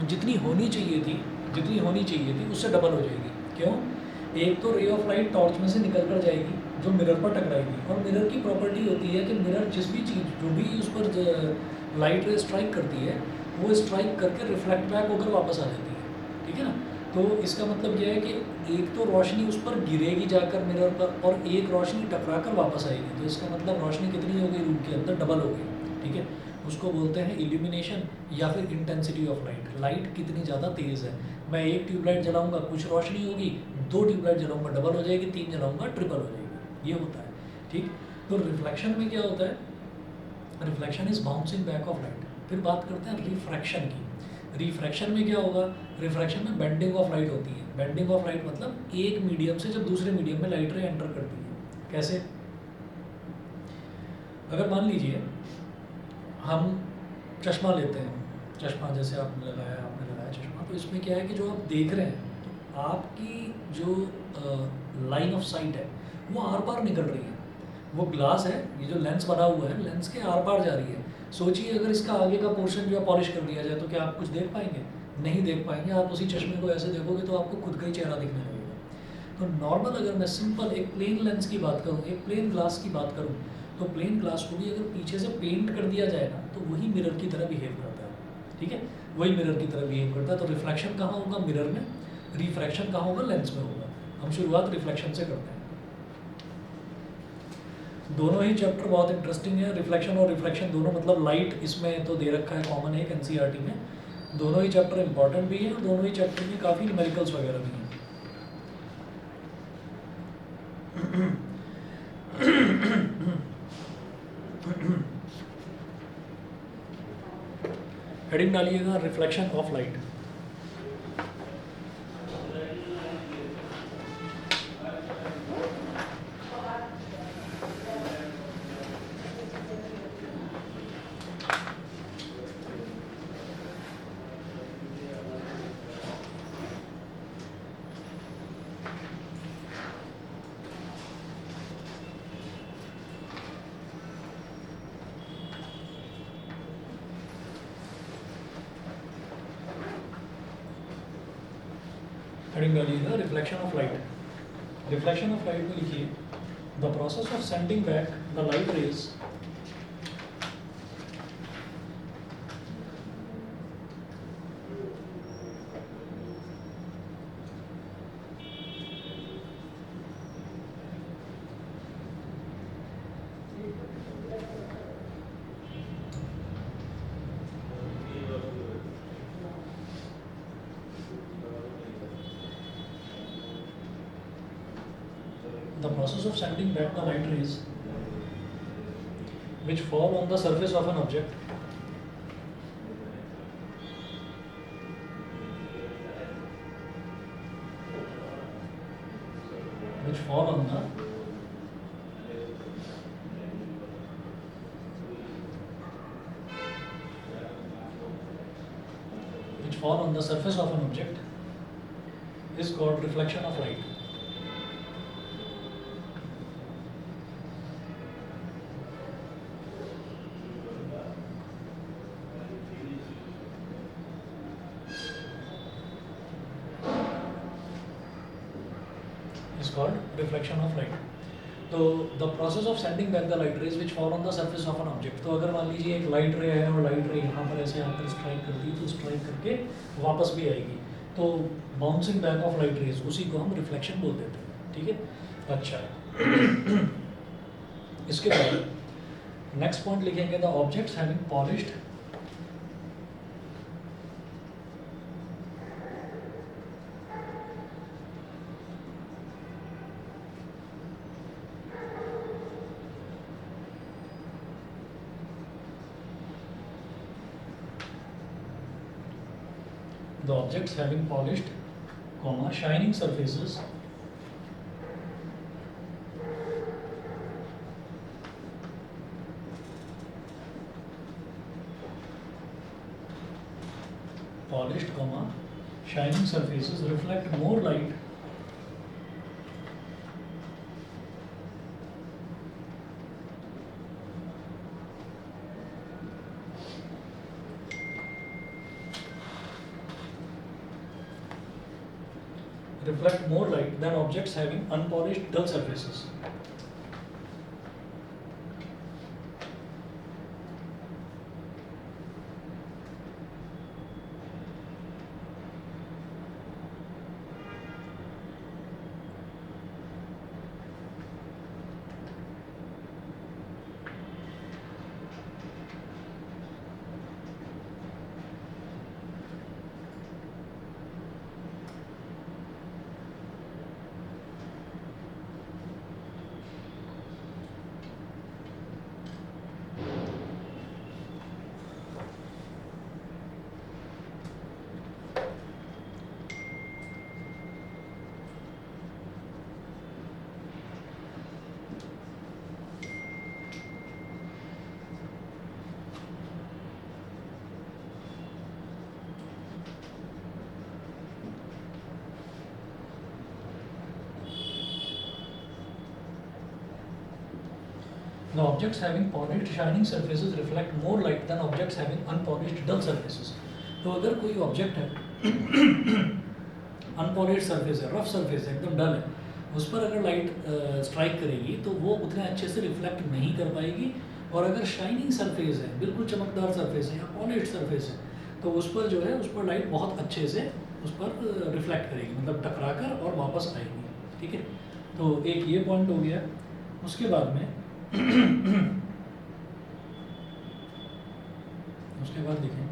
जितनी होनी चाहिए थी उससे डबल हो जाएगी। क्यों? एक तो रे ऑफ लाइट टॉर्च में से निकल कर जाएगी जो मिरर पर टकराएगी, और मिरर की प्रॉपर्टी होती है कि मिरर जिस भी चीज़ जो भी उस पर लाइट रे स्ट्राइक करती है वो स्ट्राइक करके रिफ्लेक्ट बैक होकर वापस आ जाती है। ठीक है ना? तो इसका मतलब यह है कि एक तो रोशनी उस पर गिरेगी जाकर मिरर पर, और एक रोशनी टकरा कर वापस आएगी। तो इसका मतलब रोशनी कितनी हो गई रूम के अंदर? डबल हो गई। ठीक है? उसको बोलते हैं इल्यूमिनेशन या फिर इंटेंसिटी ऑफ लाइट। लाइट कितनी ज़्यादा तेज़ है। मैं एक ट्यूबलाइट जलाऊंगा कुछ रोशनी होगी, दो ट्यूबलाइट जलाऊंगा डबल हो जाएगी, तीन जलाऊंगा ट्रिपल हो जाएगी। ये होता है। ठीक? तो रिफ्लेक्शन में क्या होता है? Reflection is bouncing back of light. फिर बात करते हैं रिफ्रैक्शन की। रिफ्रैक्शन में क्या होगा? रिफ्रैक्शन में बेंडिंग ऑफ लाइट होती है। बेंडिंग ऑफ लाइट मतलब एक मीडियम से जब दूसरे मीडियम में लाइट रे एंटर करती है। कैसे? अगर मान लीजिए हम चश्मा लेते हैं, चश्मा जैसे आपने लगाया चश्मा, तो इसमें क्या है कि जो आप देख रहे हैं, तो आपकी जो लाइन ऑफ साइट है वो आर पार निकल रही है। वो ग्लास है, ये जो लेंस बना हुआ है, लेंस के आर पार जा रही है। सोचिए अगर इसका आगे का पोर्शन जो है पॉलिश कर दिया जाए तो क्या आप कुछ देख पाएंगे? नहीं देख पाएंगे। आप उसी चश्मे को ऐसे देखोगे तो आपको खुद का ही चेहरा दिखने लगेगा। तो नॉर्मल अगर मैं सिंपल एक प्लेन लेंस की बात करूँ, एक प्लेन ग्लास की बात करूँ, तो प्लेन ग्लास को भी अगर पीछे से पेंट कर दिया जाए ना तो वही मिरर की तरह बिहेव करता है। ठीक है? वही मिरर की तरह बिहेव करता है। तो रिफ्लेक्शन कहाँ होगा? मिरर में। रिफ्रैक्शन कहाँ होगा? लेंस में होगा। हम शुरुआत रिफ्लेक्शन से करते हैं। दोनों ही चैप्टर बहुत इंटरेस्टिंग है। रिफ्लेक्शन और रिफ्रैक्शन दोनों, मतलब लाइट इसमें तो दे रखा है, कॉमन है एनसीईआरटी में। दोनों ही चैप्टर इंपॉर्टेंट भी हैं और दोनों ही चैप्टर में काफ़ी न्यूमेरिकल्स वगैरह भी हैं। हेडिंग डालिएगा रिफ्लेक्शन ऑफ लाइट। हेडिंग डालिएगा reflection of light. Reflection of light में लिखिए the process of sending back the light rays the process of sending back the light rays which fall on the surface of an object which fall on the surface of an object is called reflection of light. Is called reflection of light. तो the process of sending back the light rays which fall on the surface of an object. तो अगर मान लीजिए एक light रे है और light रे यहाँ पर ऐसे आकर स्ट्राइक करती है तो स्ट्राइक करके वापस भी आएगी, तो bouncing back of light rays, उसी को हम रिफ्लेक्शन बोल देते हैं। ठीक है? अच्छा, इसके बाद नेक्स्ट पॉइंट लिखेंगे the objects having polished the objects having polished, shining surfaces polished, shining surfaces reflect more light reflect more light than objects having unpolished dull surfaces. The objects having polished shining surfaces reflect more light than objects having unpolished dull surfaces. तो अगर कोई object है unpolished surface है, rough surface है, एकदम डल है, उस पर अगर लाइट स्ट्राइक करेगी तो वो उतने अच्छे से रिफ्लेक्ट नहीं कर पाएगी। और अगर शाइनिंग सरफेस है, बिल्कुल चमकदार सरफेस है या पॉलिश्ड सरफेस है, तो उस पर जो है उस पर लाइट बहुत अच्छे से उस पर रिफ्लेक्ट करेगी, मतलब टकरा कर और वापस आएगी। ठीक है, तो एक ये पॉइंट हो गया। उसके बाद में उसके बाद देखें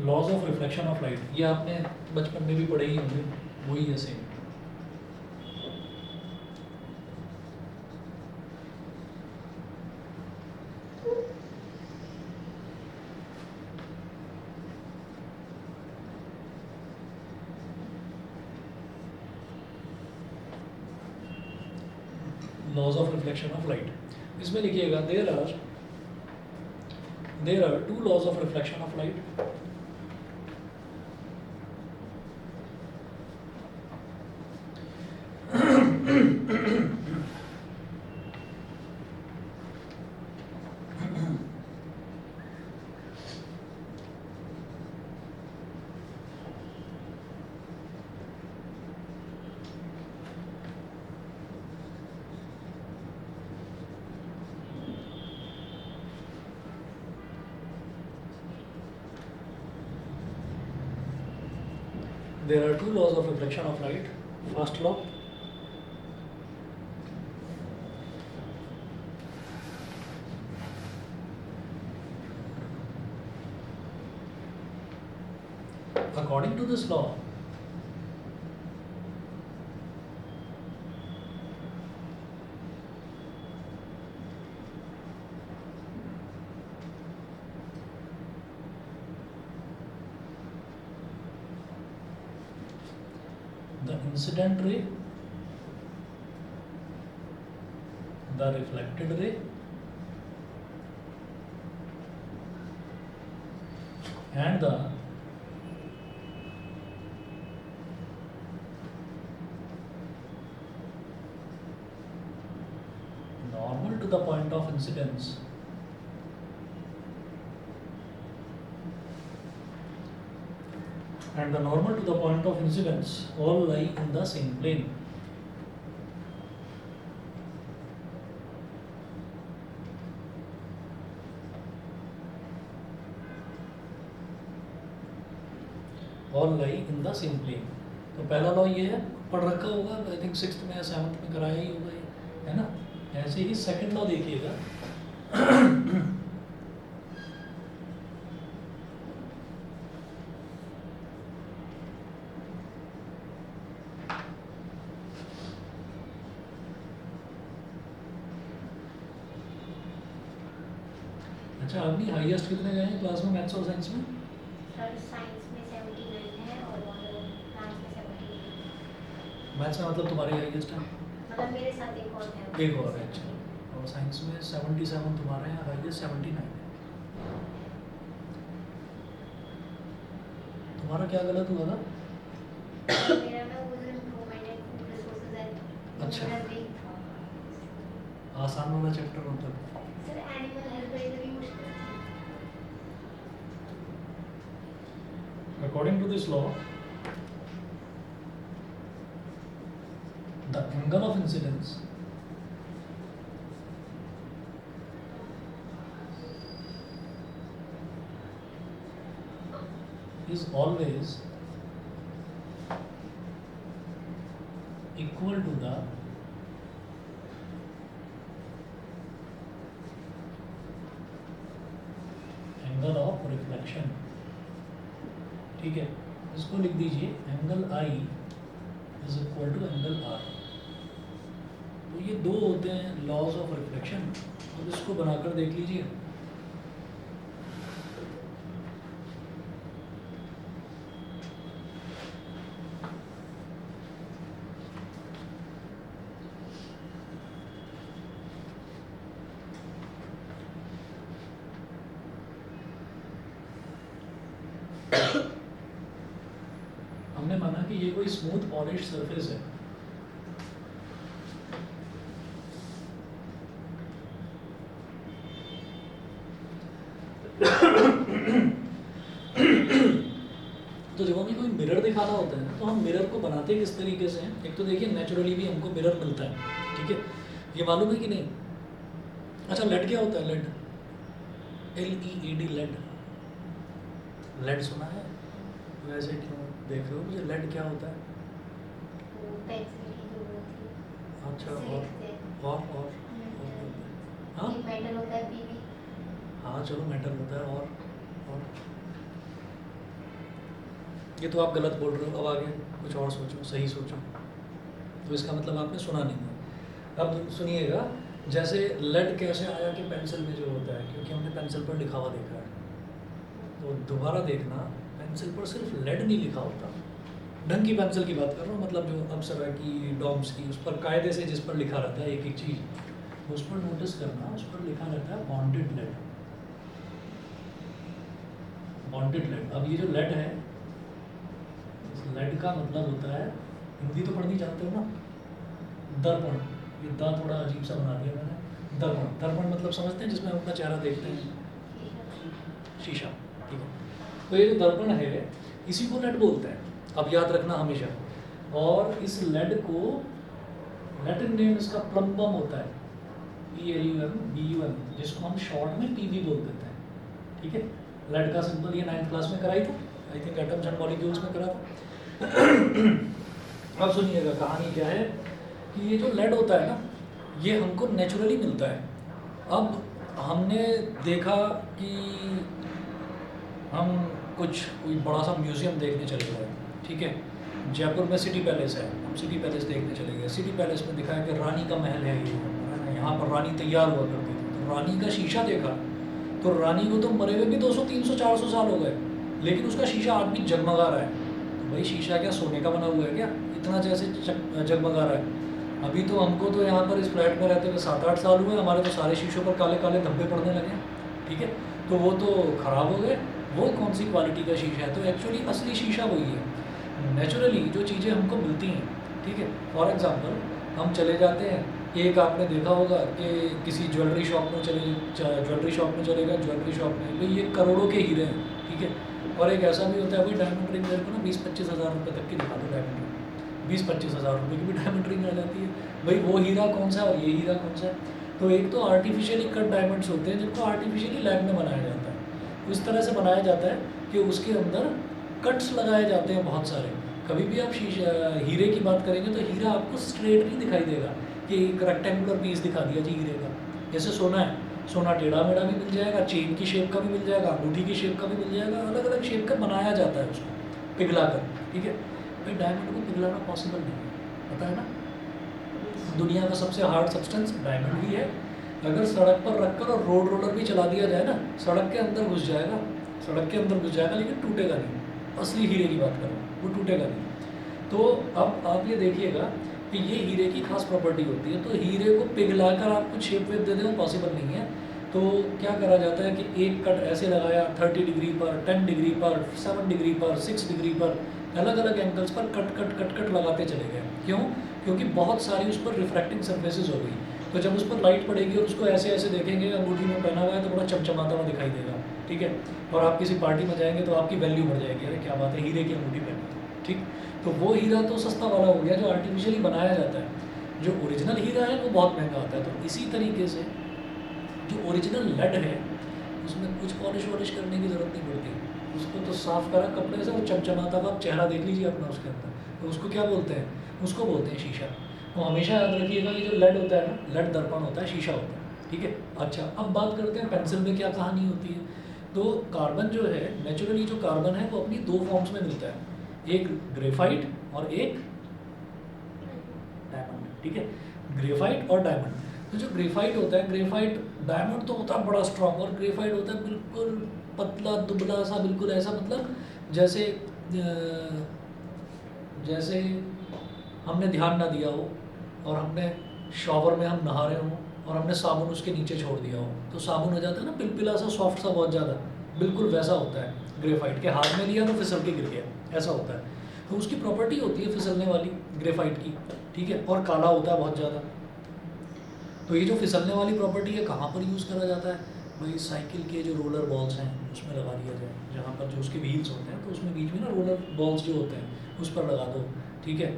laws of reflection of light. ये आपने बचपन में भी पढ़े ही होंगे, वही है same. Laws of reflection of light, इसमें लिखिएगा there are two laws of reflection of light. There are two laws of reflection of light. First law, according to this law, the incident ray, the reflected ray, and the normal to the point of incidence and the normal to the point of incidence all lie in the same plane. All lie in the same plane. तो पहला law ये है, पढ़ रखा होगा, I think 6th में या 7th में कराया ही होगा ये, है ना। ऐसे ही सेकंड लॉ देखिएगा। अच्छा, आपने हाईएस्ट कितने गए हैं क्लास में मैथ्स और साइंस में? सर साइंस में 79 है और मैथ्स में 78। मैथ्स में मतलब तुम्हारी हाईएस्ट है? मतलब मेरे साथ एक और है। एक और है, अच्छा। और साइंस में 77 तुम्हारे हैं, हाईएस्ट 79 है। तुम्हारा क्या गलत हुआ था? मेरा ना वो इम्प्रूवमेंट इन फूड रिसोर्सेज है। अच्छा। मेरा वीक था। आसान वाला चैप्टर मतलब? सर एनिमल हेल्थ भी मुश्किल था। According to this law, incidence is always equal to the angle of reflection. ठीक है, इसको लिख दीजिए angle I is equal to angle R. तो ये दो होते हैं लॉज ऑफ रिफ्लेक्शन। अब इसको बनाकर देख लीजिए। हमने माना कि ये कोई स्मूथ पॉलिश सरफेस है। तो जब हमें कोई मिरर दिखाना होता है ना, तो हम मिरर को बनाते किस तरीके से हैं? एक तो देखिए नेचुरली भी हमको मिरर मिलता है, ठीक है, ये मालूम है कि नहीं? अच्छा, लेड क्या होता है? Lead, LED, lead. लेड सुना है? वैसे क्यों देख रहे हो मुझे? लेड क्या होता है? वो पेंसिल की जरूरत थी। अच्छा, सिल्क और हाँ एक मेटल होता है पीवी। हाँ, चलो मेटल होता है। और ये तो आप गलत बोल रहे हो। अब आगे कुछ और सोचो, सही सोचो। तो इसका मतलब आपने सुना नहीं है। अब सुनिएगा, जैसे लेड कैसे आया कि पेंसिल में जो होता है, क्योंकि हमने पेंसिल पर लिखा हुआ देखा है। तो दोबारा देखना, पेंसिल पर सिर्फ लेड नहीं लिखा होता। ढंग की पेंसिल की बात कर रहा हूँ, मतलब जो अप्सरा की, डॉम्स की, उस पर कायदे से जिस पर लिखा रहता है एक एक चीज़, उस पर नोटिस करना, उस पर लिखा रहता है बॉन्डेड लेड। Bonded lead. अब ये जो लेड है, इस लेड का मतलब होता है, हिंदी तो पढ़नी जानते हो ना, दर्पण। ये द थोड़ा अजीब सा बना दिया मैंने। दर्पण, दर्पण मतलब समझते हैं, जिसमें हम अपना चेहरा देखते हैं, शीशा। ठीक है, तो ये जो दर्पण है, इसी को लेड बोलते हैं। अब याद रखना हमेशा। और इस लेड को लैटिन नेम इसका प्लम्बम होता है, PLUM, जिसको हम शॉर्ट में PV बोल देते हैं। ठीक है, लेड का सिंपल ये 9th क्लास में कराई था, I think atoms and molecules में करा था। अब सुनिएगा कहानी क्या है कि ये जो लेड होता है ना, ये हमको नेचुरली मिलता है। अब हमने देखा कि हम कोई बड़ा सा म्यूज़ियम देखने चले गए, ठीक है, जयपुर में सिटी पैलेस है, हम सिटी पैलेस देखने चले गए। सिटी पैलेस में दिखाया कि रानी का महल है ये, यहाँ पर रानी तैयार हुआ करती थी। तो रानी का शीशा देखा, तो रानी को तो मरे हुए भी 200, 300, 400 साल हो गए, लेकिन उसका शीशा आज भी जगमगा रहा है। तो भाई शीशा क्या सोने का बना हुआ है क्या, इतना जैसे जगमगा रहा है? अभी तो हमको तो यहाँ पर इस फ्लैट में रहते हुए 7-8 साल हुए, हमारे तो सारे शीशों पर काले काले धब्बे पड़ने लगे। ठीक है, तो वो तो ख़राब हो गए। वो कौन सी क्वालिटी का शीशा है? तो एक्चुअली असली शीशा वही है, नेचुरली जो चीज़ें हमको मिलती हैं। ठीक है, फॉर एग्जांपल हम चले जाते हैं, एक आपने देखा होगा कि किसी ज्वेलरी शॉप में चले गए, ज्वेलरी शॉप में भाई ये करोड़ों के हीरे हैं। ठीक है, और एक ऐसा भी होता है, भाई डायमंड रिंग मेरे को ना 20-25 हज़ार रुपये तक की दिखा दो डायमंड रिंग, 20-25 हज़ार रुपये की भी डायमंड रिंग आ जाती है। भाई वो हीरा कौन सा है और ये हीरा कौन सा है? तो एक तो आर्टिफिशियली कट डायमंड्स होते हैं जिनको आर्टिफिशियली लैब में बनाया जाता है। इस तरह से बनाया जाता है कि उसके अंदर कट्स लगाए जाते हैं बहुत सारे। कभी भी आप हीरे की बात करेंगे तो हीरा आपको स्ट्रेट नहीं दिखाई देगा कि एक रेक्टेंगुलर पीस दिखा दिया जी हीरे का। जैसे सोना है, सोना टेढ़ा मेढ़ा भी मिल जाएगा, चेन की शेप का भी मिल जाएगा, अंगूठी की शेप का भी मिल जाएगा, अलग अलग शेप का बनाया जाता है उसको पिघला कर। ठीक है, भाई डायमंड को पिघलाना पॉसिबल नहीं है, पता है ना? दुनिया का सबसे हार्ड सब्सटेंस डायमंड ही है। अगर सड़क पर रखकर और रोड रोलर भी चला दिया जाए ना, सड़क के अंदर घुस जाएगा, लेकिन टूटेगा नहीं। असली हीरे की बात करो, वो टूटेगा नहीं। तो अब आप ये देखिएगा कि ये हीरे की खास प्रॉपर्टी होती है। तो हीरे को पिघलाकर आप कुछ शेप वेप दे दें पॉसिबल नहीं है। तो क्या करा जाता है कि एक कट ऐसे लगाया 30 डिग्री पर, 10 डिग्री पर, 7 डिग्री पर, 6 डिग्री पर, अलग अलग एंगल्स पर कट लगाते चले गए। क्यों? क्योंकि बहुत सारी उस पर रिफ्रैक्टिंग सर्फेसिस हो गई। तो जब उस पर लाइट पड़ेगी और उसको ऐसे ऐसे देखेंगे, अंगूठी में पहना हुआ है तो बड़ा चमचमाता हुआ दिखाई देगा। ठीक है, और आप किसी पार्टी में जाएंगे तो आपकी वैल्यू बढ़ जाएगी, अरे क्या बात है, हीरे की अंगूठी पहनी। ठीक, तो वो हीरा तो सस्ता वाला हो गया जो आर्टिफिशियली बनाया जाता है। जो ओरिजिनल हीरा है वो बहुत महंगा आता है। तो इसी तरीके से जो ओरिजिनल लेड है उसमें कुछ पॉलिश वॉलिश करने की ज़रूरत नहीं पड़ती, उसको तो साफ़ करा कपड़े से और चमचमाता हुआ आप चेहरा देख लीजिए अपना उसके अंदर, तो उसको क्या बोलते हैं, उसको बोलते हैं शीशा। तो हमेशा याद रखिएगा ये जो लेड होता है ना, लेड दर्पण होता है, शीशा होता है, ठीक है। अच्छा, अब बात करते हैं पेंसिल में क्या कहानी होती है। तो कार्बन जो है, नेचुरली जो कार्बन है वो अपनी दो फॉर्म्स में मिलता है, एक ग्रेफाइट और एक डायमंड, ठीक है, ग्रेफाइट और डायमंड। तो जो ग्रेफाइट होता है, ग्रेफाइट, डायमंड तो होता है बड़ा स्ट्रांग, और ग्रेफाइट होता है बिल्कुल पतला दुबला सा, बिल्कुल ऐसा, मतलब जैसे जैसे हमने ध्यान ना दिया हो और हमने शॉवर में हम नहा रहे हों और हमने साबुन उसके नीचे छोड़ दिया हो, तो साबुन हो जाता है ना पिलपिला सा, सॉफ्ट सा बहुत ज़्यादा, बिल्कुल वैसा होता है ग्रेफाइट। के हाथ में लिया तो फिसल के गिर गया, ऐसा होता है। तो उसकी प्रॉपर्टी होती है फिसलने वाली ग्रेफाइट की, ठीक है, और काला होता है बहुत ज़्यादा। तो ये जो फिसलने वाली प्रॉपर्टी है कहाँ पर यूज़ करा जाता है भाई, साइकिल के जो रोलर बॉल्स हैं उसमें लगा दिया जाए, जहाँ पर जो उसके व्हील्स होते हैं तो उसमें बीच में ना रोलर बॉल्स जो होते हैं उस पर लगा दो, ठीक है,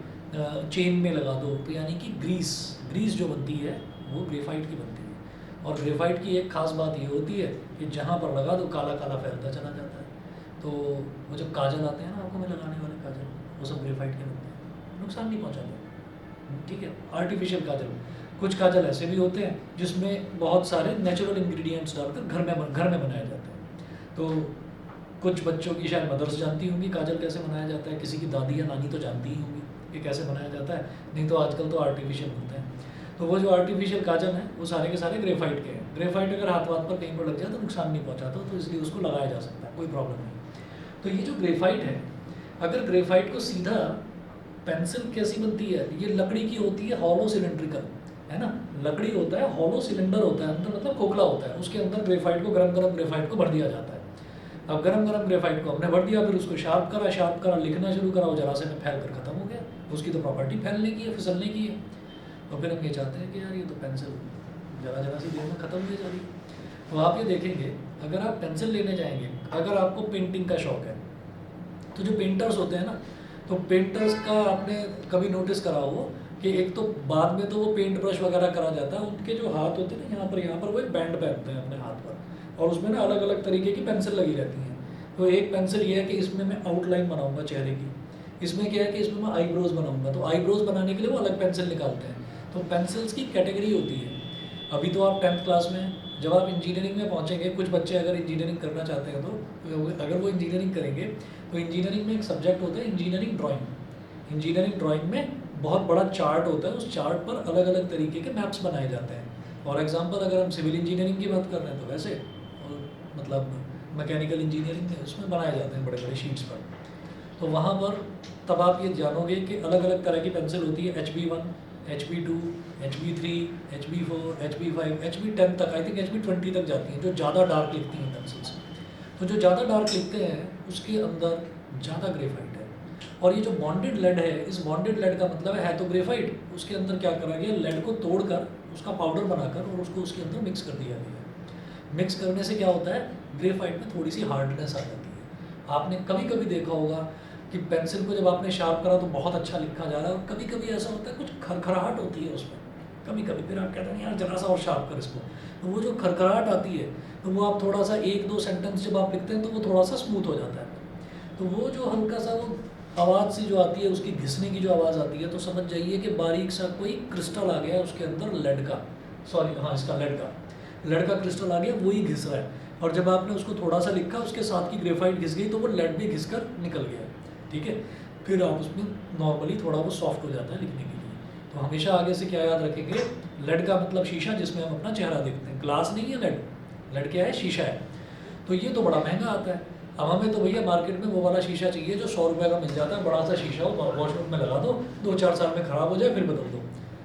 चेन में लगा दो, तो यानी कि ग्रीस जो बनती है वो ग्रेफाइट की बनती है। और ग्रेफाइट की एक खास बात ये होती है कि जहाँ पर लगा दो काला काला फैलता चला जाता है। तो वो जो काजल आते हैं ना आँखों में लगाने वाले काजल, वो सब ग्रेफाइट के बनते हैं, नुकसान नहीं पहुँचाते, ठीक है। आर्टिफिशियल काजल, कुछ काजल ऐसे भी होते हैं जिसमें बहुत सारे नेचुरल इंग्रेडिएंट्स डालकर घर में बनाए जाते हैं। तो कुछ बच्चों की शायद मदर्स जानती होंगी काजल कैसे बनाया जाता है, किसी की दादी या नानी तो जानती ही होंगी कि कैसे बनाया जाता है, नहीं तो आजकल तो आर्टिफिशियल होते हैं। तो वो जो आर्टिफिशियल काजल हैं वो सारे के सारे ग्रेफाइट के हैं। ग्रेफाइट अगर हाथ पर कहीं पर लग जाए तो नुकसान नहीं पहुँचाता, तो इसलिए उसको लगाया जा सकता है, कोई प्रॉब्लम नहीं। तो ये जो ग्रेफाइट है, अगर ग्रेफाइट को सीधा, पेंसिल कैसी बनती है, ये लकड़ी की होती है, हॉलो सिलेंड्रिकल, है ना, लकड़ी होता है, हॉलो सिलेंडर होता है अंदर, मतलब खोखला होता है, उसके अंदर ग्रेफाइट को, गरम ग्रेफाइट को भर दिया जाता है। अब गरम ग्रेफाइट को हमने भर दिया, फिर उसको शार्प करा, लिखना शुरू करा, वो जरा से में फैल कर खत्म हो गया। उसकी तो प्रॉपर्टी फैलने की है, फिसलने की है। और फिर हम ये चाहते हैं कि यार ये तो पेंसिल जरा सी देर में ख़त्म हो जा रही है। तो आप ये देखेंगे, अगर आप पेंसिल लेने जाएंगे, अगर आपको पेंटिंग का शौक़ है, तो जो पेंटर्स होते हैं ना, तो पेंटर्स का आपने कभी नोटिस करा हो कि एक तो बाद में तो वो पेंट ब्रश वगैरह करा जाता है, उनके जो हाथ होते हैं ना, यहाँ पर वो एक बैंड पहनते हैं अपने हाथ पर, और उसमें ना अलग अलग तरीके की पेंसिल लगी रहती हैं। तो एक पेंसिल ये है कि इसमें मैं आउटलाइन बनाऊंगा चेहरे की, इसमें क्या है कि इसमें मैं आईब्रोज बनाऊंगा, तो आईब्रोज बनाने के लिए वो अलग पेंसिल निकालते हैं। तो पेंसिल्स की कैटेगरी होती है। अभी तो आप 10th क्लास में, जब आप इंजीनियरिंग में पहुँचेंगे, कुछ बच्चे अगर इंजीनियरिंग करना चाहते हैं तो अगर वो इंजीनियरिंग करेंगे तो इंजीनियरिंग में एक सब्जेक्ट होता है इंजीनियरिंग ड्राइंग। इंजीनियरिंग ड्राइंग में बहुत बड़ा चार्ट होता है, उस चार्ट पर अलग अलग तरीके के मैप्स बनाए जाते हैं। फॉर एग्जांपल अगर हम सिविल इंजीनियरिंग की बात कर रहे हैं तो वैसे, और मतलब मैकेनिकल इंजीनियरिंग में उसमें बनाए जाते हैं बड़े बड़े शीट्स पर। तो वहाँ पर तब आप ये जानोगे कि अलग अलग तरह की पेंसिल होती है, HB1, HB2, HB3, HB4, HB5, HB10 तक, आई थिंक HB20 तक जाती हैं, जो ज़्यादा डार्क लिखती हैं पेंसिल्स। तो जो ज़्यादा डार्क लिखते हैं उसके अंदर ज़्यादा ग्रेफाइट है। और ये जो बॉन्डेड लेड है, इस बॉन्डेड लेड का मतलब है तो ग्रेफाइट, उसके अंदर क्या करा गया, लेड को तोड़कर उसका पाउडर बनाकर और उसको उसके अंदर मिक्स कर दिया गया। मिक्स करने से क्या होता है, ग्रेफाइट में थोड़ी सी हार्डनेस आ जाती है। आपने कभी कभी देखा होगा कि पेंसिल को जब आपने शार्प करा तो बहुत अच्छा लिखा जा रहा है, और कभी कभी ऐसा होता है कुछ खरखराहट होती है उसमें, कभी कभी फिर आप कहते हैं यार जरा सा और शार्प कर इसको, तो वो जो खरखराहट आती है, तो वो आप थोड़ा सा 1-2 सेंटेंस जब आप लिखते हैं तो वो थोड़ा सा स्मूथ हो जाता है। तो वो जो हल्का सा वो आवाज़ सी जो आती है, उसकी घिसने की जो आवाज़ आती है, तो समझ जाइए कि बारीक सा कोई क्रिस्टल आ गया उसके अंदर लेड का, सॉरी हाँ इसका लेड का क्रिस्टल आ गया, वही घिस रहा है। और जब आपने उसको थोड़ा सा लिखा, उसके साथ की ग्रेफाइट घिस गई, तो वो लेड भी घिस कर निकल गया, ठीक है। फिर आप उसमें नॉर्मली थोड़ा वो सॉफ्ट हो जाता है लिखने के लिए। तो हमेशा आगे से क्या याद रखेंगे, लेड का मतलब शीशा, जिसमें हम अपना चेहरा देखते हैं। ग्लास नहीं है लेड, लेड क्या है, शीशा है। तो ये तो बड़ा महंगा आता है। अब हमें तो भैया मार्केट में वो वाला शीशा चाहिए जो 100 रुपये का मिल जाता है, बड़ा सा शीशा हो, वॉशरूम में लगा दो, 2-4 साल में ख़राब हो जाए फिर बदल दो।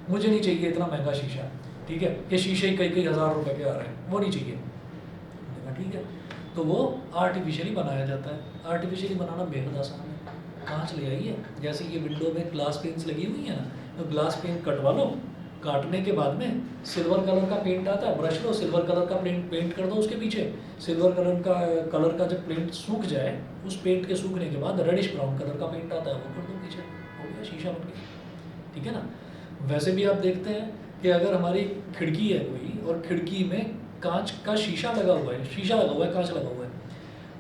मुझे नहीं चाहिए इतना महंगा शीशा, ठीक है। ये शीशे ही कई हज़ार रुपए के आ रहे हैं, वो नहीं चाहिए, ठीक है। तो वो आर्टिफिशियली बनाया जाता है। आर्टिफिशियली बनाना बेहद आसान है, कांच ले आइए, जैसे ये विंडो में ग्लास पेन्स लगी हुई है ना, तो ग्लास पेन कटवा लो, काटने के बाद में सिल्वर कलर का पेंट आता है, ब्रश लो, सिल्वर कलर का पेंट कर दो उसके पीछे। सिल्वर कलर का जब पेंट सूख जाए, उस पेंट के सूखने के बाद रेडिश ब्राउन कलर का पेंट आता है, वो कर दो पीछे, हो गया शीशा बन गया, ठीक है ना। वैसे भी आप देखते हैं कि अगर हमारी खिड़की है कोई और खिड़की में कांच का शीशा लगा हुआ है, कांच लगा हुआ है,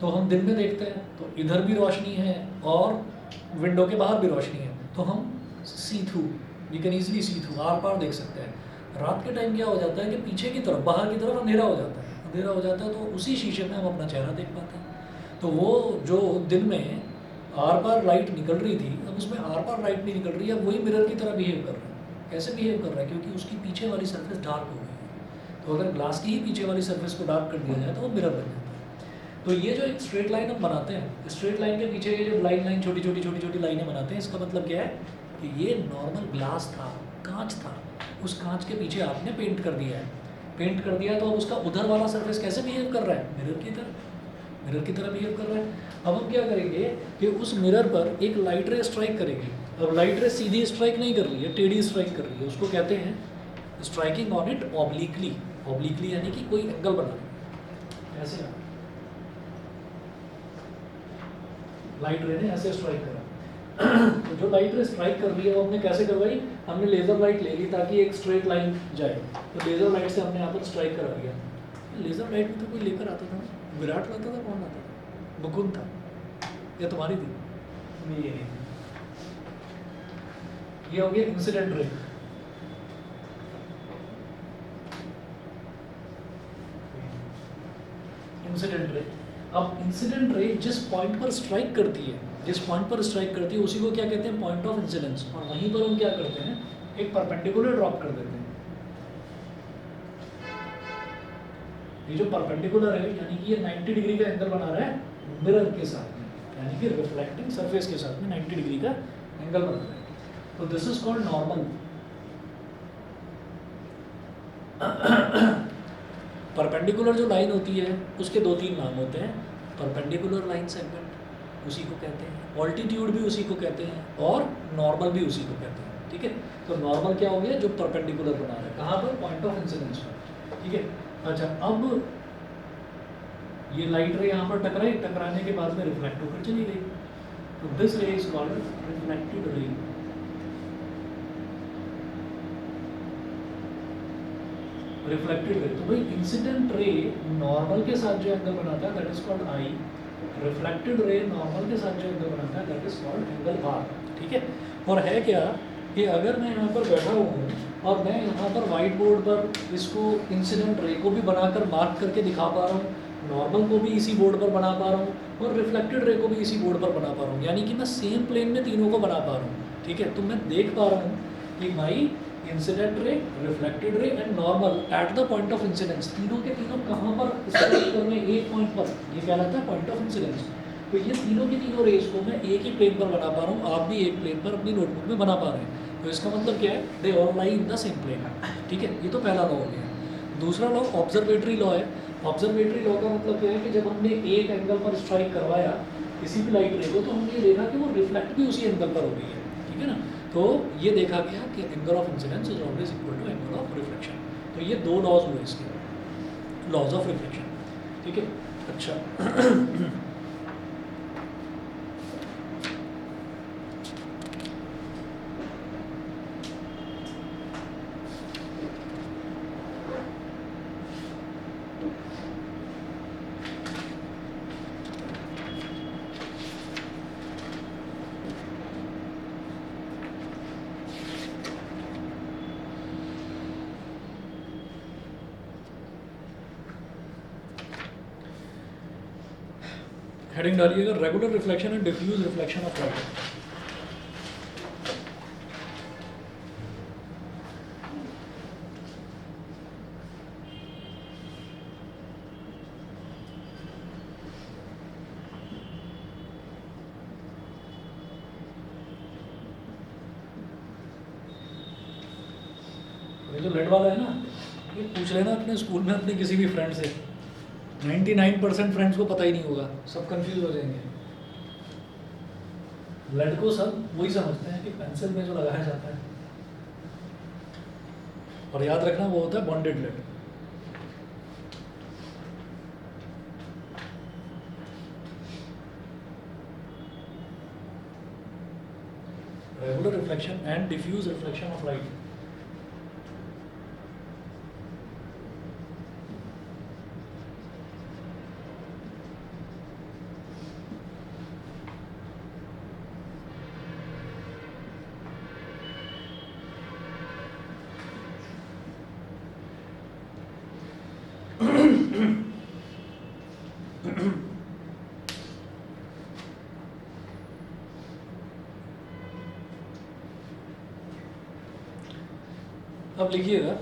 तो हम दिन में देखते हैं तो इधर भी रोशनी है और विंडो के बाहर भी रोशनी है, तो हम see through, we can easily see through, आर पार देख सकते हैं। रात के टाइम क्या हो जाता है कि पीछे की तरफ, बाहर की तरफ अंधेरा हो जाता है, तो उसी शीशे में हम अपना चेहरा देख पाते हैं। तो वो जो दिन में आर पार लाइट निकल रही थी, अब उसमें आर पार लाइट नहीं निकल रही है, वही मिरर की तरह बिहेव कर रहा है। कैसे बिहेव कर रहा है? क्योंकि उसकी पीछे वाली सरफेस डार्क हो गई है। तो अगर ग्लास की ही पीछे वाली सरफेस को डार्क कर दिया जाए तो वो मिरर बन जाता है। तो ये जो एक स्ट्रेट लाइन हम बनाते हैं, स्ट्रेट लाइन के पीछे ये जो लाइन छोटी लाइनें बनाते हैं, इसका मतलब क्या है कि ये नॉर्मल ग्लास था, कांच था, उस कांच के पीछे आपने पेंट कर दिया है। पेंट कर दिया तो अब उसका उधर वाला सरफेस कैसे बिहेव कर रहा है? मिरर की तरह बिहेव कर रहा है। अब हम क्या करेंगे कि उस मिरर पर एक लाइट रे स्ट्राइक करेंगे। अब लाइट रे सीधी स्ट्राइक नहीं कर रही है, टेढ़ी स्ट्राइक कर रही है, उसको कहते हैं striking on it obliquely. Obliquely यानी कि कोई एंगल बना, ऐसे लाइट रे ने ऐसे स्ट्राइक करा। तो जो लाइट रे स्ट्राइक कर रही है वो हमने कैसे करवाई? हमने लेजर लाइट ले ली ताकि एक स्ट्रेट लाइन जाए, तो लेजर लाइट से हमने यहाँ पर स्ट्राइक करा दिया। लेजर लाइट में तो कोई लेकर आता था, विराट लाता था, कौन लाता था? मुकुंद था या तुम्हारी थी? ये हो गया इंसिडेंट रे। इंसिडेंट रे, अब इंसिडेंट रे जिस पॉइंट पर स्ट्राइक करती है, उसी को क्या कहते हैं? Point of incidence. और वहीं पर हम क्या करते हैं? एक परपेंडिकुलर ड्रॉप कर देते हैं। ये जो परपेंडिकुलर है यानी कि ये 90 डिग्री का एंगल बना रहा है मिरर के साथ में, यानी कि रिफ्लेक्टिंग सरफेस के साथ में 90 डिग्री का एंगल बना रहा है। तो this is called normal. Perpendicular जो लाइन होती है उसके 2-3 नाम होते हैं। परपेंडिकुलर लाइन सेगमेंट उसी को कहते हैं, ऑल्टीट्यूड भी उसी को कहते हैं, और नॉर्मल भी उसी को कहते हैं। ठीक है, तो नॉर्मल क्या हो गया? जो परपेंडिकुलर बना रहा है, कहाँ पर? पॉइंट ऑफ इंसिडेंस पर। ठीक है, अच्छा, अब ये लाइट रे यहाँ पर टकराई, टकराने के बाद में रिफ्लेक्ट होकर चली गई, तो दिस रे is called reflected ray. Reflected रे, तो भाई इंसिडेंट रे नॉर्मल के साथ जो एंगल बनाता है that is called I, reflected ray normal के साथ जो एंगल बनाता है that is called angle R. ठीक है, और है क्या कि अगर मैं यहाँ पर बैठा हुआ हूँ और मैं यहाँ पर वाइट बोर्ड पर इसको इंसिडेंट रे को भी बनाकर मार्क करके दिखा पा रहा हूँ, नॉर्मल को भी इसी बोर्ड पर बना पा रहा हूँ, और रिफ्लेक्टेड रे को भी इसी बोर्ड पर बना पा रहा हूँ, यानी कि मैं सेम प्लेन में तीनों को बना पा रहा हूँ। ठीक है, तो मैं देख पा रहा हूँ कि my incident ray, reflected ray and normal at the point of incidence, तीनों के तीनों कहाँ पर स्ट्राइक कर रहे हैं? एक पॉइंट पर, ये कहलाता है पॉइंट ऑफ इंसिडेंस। तो ये तीनों की तीनों रेस को मैं एक ही प्लेन पर बना पा रहा हूँ, आप भी एक प्लेन पर अपनी नोटबुक में बना पा रहे हैं। तो इसका मतलब क्या है? They all lie in the same plane. ठीक है, ये तो पहला लॉ हो गया। दूसरा लॉ ऑब्जर्वेटरी लॉ है। ऑब्जर्वेटरी लॉ का मतलब क्या है कि जब हमने एक एंगल पर स्ट्राइक करवाया किसी भी लाइट रे को, तो हमने ये देखा कि वो रिफ्लेक्ट भी उसी एंगल पर हो गई है। ठीक है ना, तो ये देखा गया कि angle of incidence is always equal to angle of reflection. तो ये 2 लॉज हुए इसके, लॉज ऑफ रिफ्लेक्शन। ठीक है, अच्छा हेडिंग डालिएगा, regular reflection and diffuse reflection of light. ये जो लेड वाला है ना, ये पूछ लेना अपने स्कूल में अपने किसी भी फ्रेंड से, 99% फ्रेंड्स को पता ही नहीं होगा, सब कंफ्यूज हो जाएंगे। लेड को सब वही समझते हैं कि पेंसिल में जो लगाया जाता है, और याद रखना वो होता है bonded lead. Regular reflection and diffuse reflection of light. अब लिखिएगा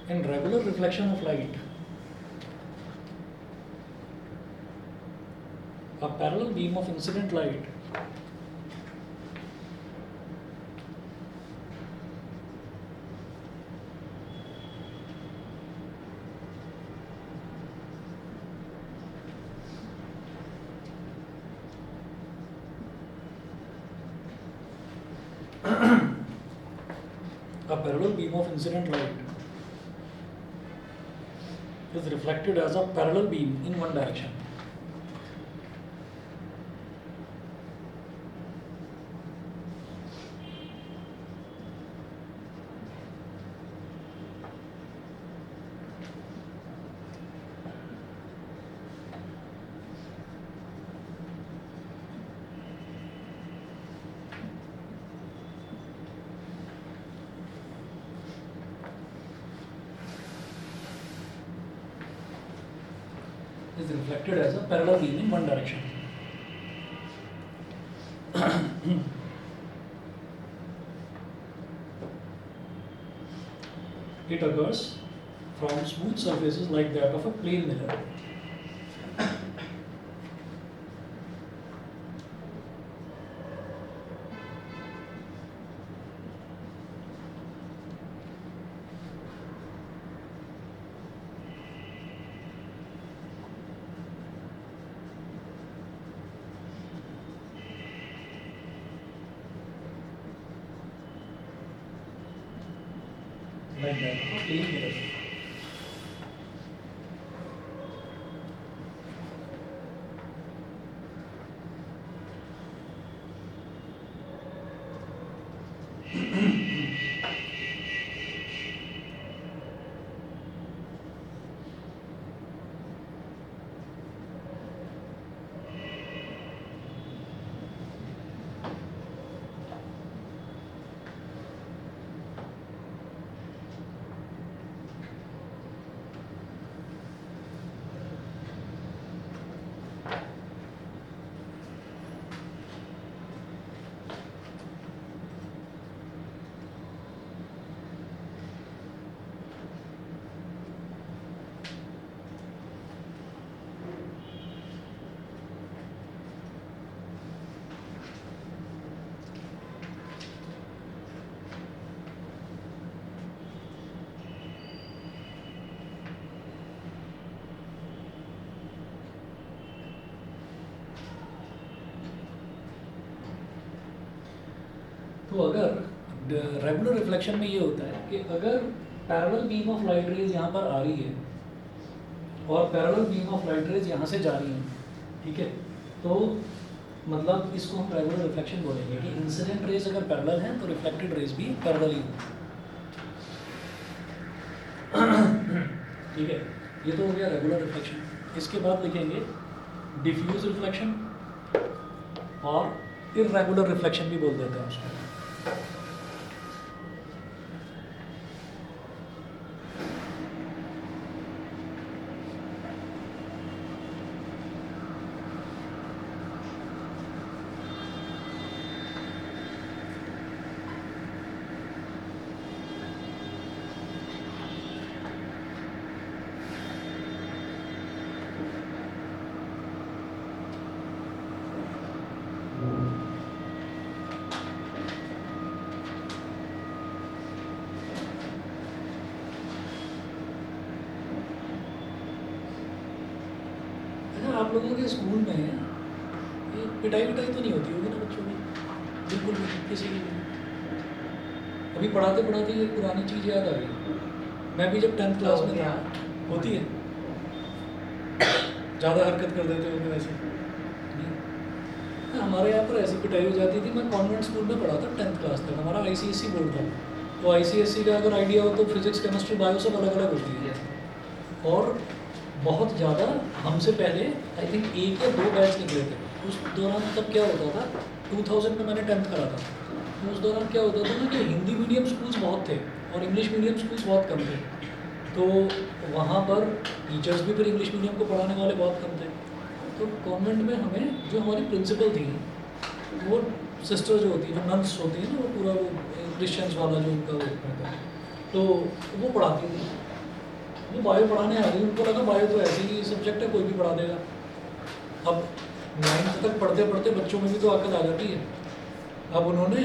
in regular reflection of light, a parallel beam of incident light a parallel beam of incident light is reflected as a parallel beam in one direction. Is reflected as a parallel beam in one direction. It occurs from smooth surfaces like that of a plane mirror. Like that of a plane mirror. तो अगर regular reflection में ये होता है कि अगर parallel beam of light rays यहाँ पर आ रही है और parallel beam of light rays यहाँ से जा रही हैं, ठीक है, तो मतलब इसको हम रेगुलर रिफ्लेक्शन बोलेंगे कि इंसिडेंट रेज अगर पैरेलल हैं तो रिफ्लेक्टेड रेज भी पैरेलल ही होगी। ठीक है, ये तो हो गया रेगुलर रिफ्लेक्शन। इसके बाद लिखेंगे डिफ्यूज रिफ्लेक्शन और इर्रेगुलर रिफ्लेक्शन भी बोल देते हैं उसको। आप लोगों के स्कूल में ये पिटाई विटाई तो नहीं होती होगी ना बच्चों की? बिल्कुल भी, किसी की भी। अभी पढ़ाते पढ़ाते ये पुरानी चीज़ याद आ गई। मैं भी जब 10th क्लास में था, होती है ज़्यादा हरकत कर देते होंगे वैसे नहीं। हमारे यहाँ पर ऐसी पिटाई हो जाती थी। मैं कॉन्वेंट स्कूल में पढ़ा था 10th क्लास तक। हमारा ICSE बोर्ड था, तो ICSE का अगर आइडिया हो तो फिजिक्स केमिस्ट्री बायो सब अलग अलग होती है। और बहुत ज़्यादा हमसे पहले आई थिंक 1 या 2 बैच निकले थे। उस दौरान तब क्या होता था, 2000 में मैंने 10th करा था, उस दौरान क्या होता था ना कि हिंदी मीडियम स्कूल्स बहुत थे और इंग्लिश मीडियम स्कूल्स बहुत कम थे। तो वहाँ पर टीचर्स भी फिर इंग्लिश मीडियम को पढ़ाने वाले बहुत कम थे। तो कॉन्वेंट में हमें जो हमारी प्रिंसिपल थी वो सिस्टर जो होती है, जो नन्स होती हैं ना, वो पूरा वो क्रिश्चियंस वाला जो उनका वो होता है, तो वो पढ़ाती थी। वो बायो पढ़ाने आ गई, उनको लगा बायो तो ऐसे ही सब्जेक्ट है, कोई भी पढ़ा देगा। अब 9th तक पढ़ते पढ़ते बच्चों में भी तो अकल आ जाती है। अब उन्होंने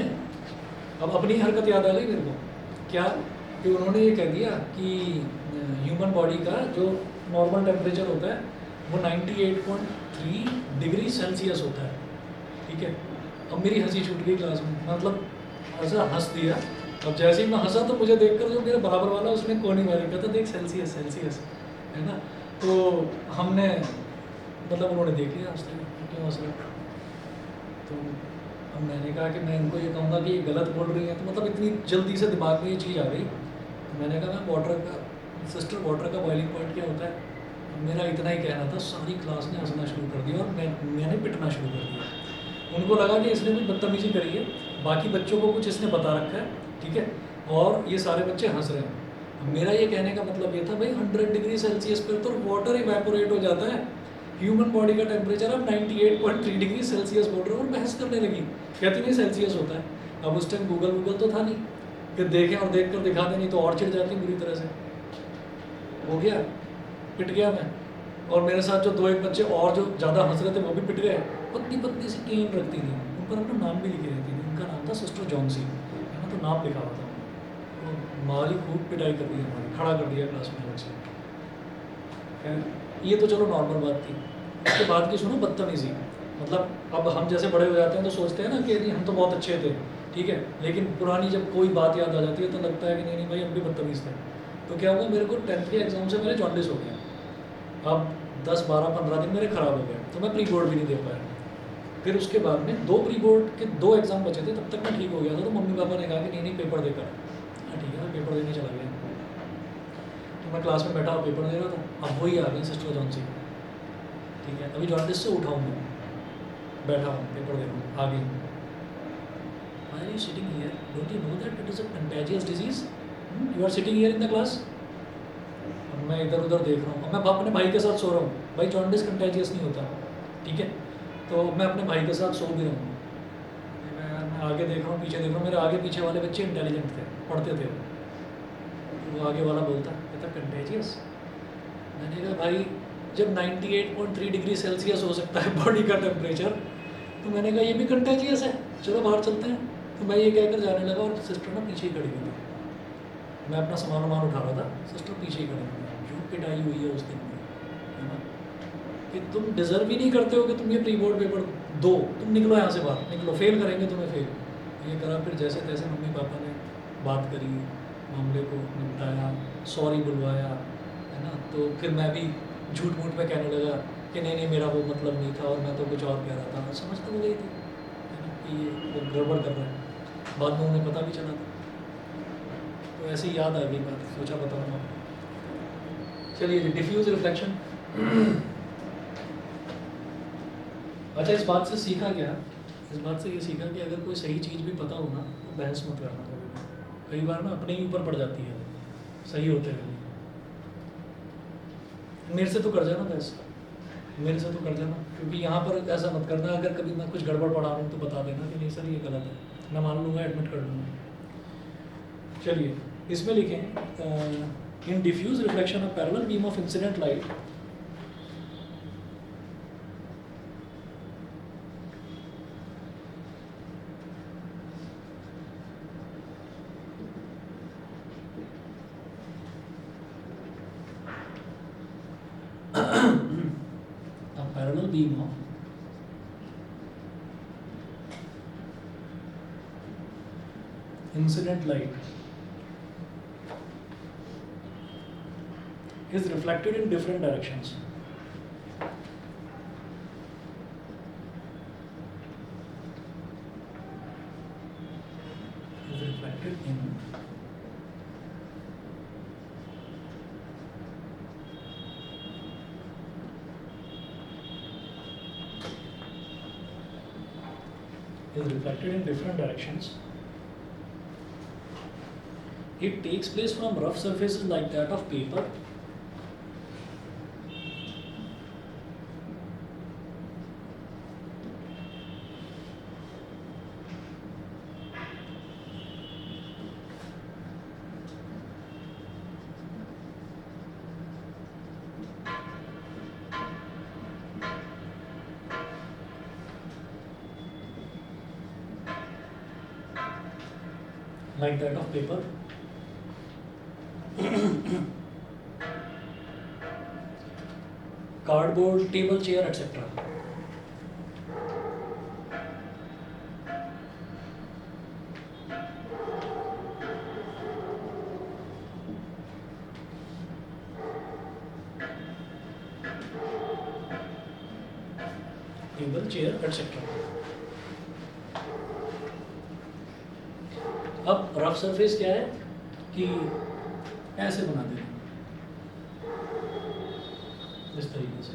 अब अपनी हरकत याद आ गई मेरे को, क्या कि उन्होंने ये कह दिया कि ह्यूमन बॉडी का जो नॉर्मल टेम्परेचर होता है वो 98.3 डिग्री सेल्सियस होता है, ठीक है। अब मेरी हंसी छूट गई क्लास में, मतलब ऐसा हंस दिया। अब जैसे ही मैं हंसा तो मुझे देखकर जो मेरे बराबर वाला उसने कोनी मारी, कहता देख सेल्सियस सेल्सियस, है ना। तो हमने मतलब उन्होंने देख लिया हंसते हुए, क्यों हंस रहे। तो अब मैंने कहा कि मैं इनको ये कहूँगा कि ये गलत बोल रही है, तो मतलब इतनी जल्दी से दिमाग में ये चीज़ आ गई। तो मैंने कहा मैम वाटर का सिस्टर वाटर का बॉइलिंग पॉइंट क्या होता है। मेरा इतना ही कहना था, सारी क्लास ने हंसना शुरू कर दिया और मैंने पिटना शुरू कर दिया। उनको लगा कि इसने कुछ बदतमीजी करी है, बाकी बच्चों को कुछ इसने बता रखा है, ठीक है, और ये सारे बच्चे हंस रहे हैं। मेरा ये कहने का मतलब ये था भाई 100 डिग्री सेल्सियस पर तो वाटर इवेपोरेट हो जाता है। ह्यूमन बॉडी का टेम्परेचर आप 98.3 डिग्री सेल्सियस बोल रहे हो और बहस करने लगी, कहती नहीं सेल्सियस होता है। अब उस टाइम गूगल तो था नहीं कि देखें और देख कर दिखा दें, नहीं तो और चिढ़ जाती बुरी तरह से। हो गया, पिट गया मैं। और मेरे साथ जो 2 एक बच्चे और जो ज़्यादा हंस रहे थे वो भी पिट गए। पतली पतली सी केन रखती थी, उन पर अपना नाम भी लिखे रहती थी, उनका नाम था सिस्टर जॉन्सी, है ना, तो नाम लिखा हुआ था। तो मारी खूब पिटाई कर दी हमारी, खड़ा कर दिया क्लास में बच्चे। ये तो चलो नॉर्मल बात थी। उसके बाद की सुनो बदतमीजी, मतलब अब हम जैसे बड़े हो जाते हैं तो सोचते हैं ना कि हम तो बहुत अच्छे थे, ठीक है, लेकिन पुरानी जब कोई बात याद आ जाती है तो लगता है कि नहीं नहीं भाई हम भी बदतमीज़ थे। तो क्या हुआ, मेरे को 10th के एग्ज़ाम से मेरे जॉन्डिस हो गया। अब 10 12 15 दिन मेरे ख़राब हो गए, तो मैं प्री बोर्ड भी नहीं दे पाया। फिर उसके बाद में 2 प्री बोर्ड के 2 एग्ज़ाम बचे थे, तब तक मैं ठीक हो गया था। तो मम्मी पापा ने कहा कि नहीं नहीं पेपर देकर, हाँ ठीक है, पेपर देने चला गया। तो मैं क्लास में बैठा और पेपर दे रहा था। अब वही आ गई सिस्टर जॉन्सी, ठीक है, अभी जॉन्डिस से उठाऊँ मैं, बैठा हूँ पेपर दे रहा हूँ, आ गई। Why are you sitting here? Don't you know that it is a contagious disease? You are sitting here in the class. अब मैं इधर उधर देख रहा हूँ, अब मैं अपने भाई के साथ सो रहा हूँ। भाई जॉन्डिस कंटेजियस नहीं होता, ठीक है। तो मैं अपने भाई के साथ सो भी रहा हूँ। मैं आगे देख रहा हूँ, पीछे देख रहा हूँ, मेरे आगे पीछे वाले बच्चे इंटेलिजेंट थे, पढ़ते थे। वो आगे वाला बोलता कहता कंटेजियस। मैंने कहा भाई जब 98.3 डिग्री सेल्सियस हो सकता है बॉडी का टेम्परेचर, तो मैंने कहा ये भी कंटेजियस है, चलो बाहर चलते हैं। तो मैं ये कहकर जाने लगा और सिस्टर ना पीछे ही खड़ी हुई थी। मैं अपना सामान वामान उठा रहा था, सिस्टर पीछे ही खड़ी हुई थी। जो पिटाई हुई है उस दिन की, है ना, कि तुम डिज़र्व ही नहीं करते हो कि तुम ये प्री बोर्ड पेपर दो, तुम निकलो यहाँ से बाहर, निकलो, फेल करेंगे तुम्हें, फेल। ये करा। फिर जैसे तैसे मम्मी पापा ने बात करी, मामले को निपटाया, सॉरी बुलवाया, है ना। तो फिर मैं भी झूठ मूठ में कहने लगा कि नहीं नहीं मेरा वो मतलब नहीं था और मैं तो कुछ और कह रहा था। समझ तो हो गई थी, है ना, कि ये वो गड़बड़ कर रहा है। बाद में उन्हें पता भी चला था। तो ऐसे ही याद आ गई बात, सोचा बताऊँ आपको। चलिए, डिफ्यूज रिफ्लेक्शन। अच्छा, इस बात से सीखा क्या? इस बात से ये सीखा कि अगर कोई सही चीज़ भी पता हो ना तो बहस मत करना कभी। कई बार ना अपने ही ऊपर पड़ जाती है सही होते हुए। मेरे से तो कर जाना बहस, मेरे से तो कर जाना, क्योंकि यहाँ पर ऐसा मत करना। अगर कभी मैं कुछ गड़बड़ पढ़ा रहा हूँ तो बता देना कि नहीं सर ये गलत है, मैं मान लूँगा, एडमिट कर लूँगा। चलिए, इसमें लिखें in diffuse reflection of parallel beam of incident light a parallel beam of incident light is reflected in different directions. Is reflected in different directions It takes place from rough surfaces like that of paper. Like that of paper. Cardboard, table, chair, etc. Table, chair, etc. अब rough surface क्या है कि ऐसे बना देना इस तरीके से।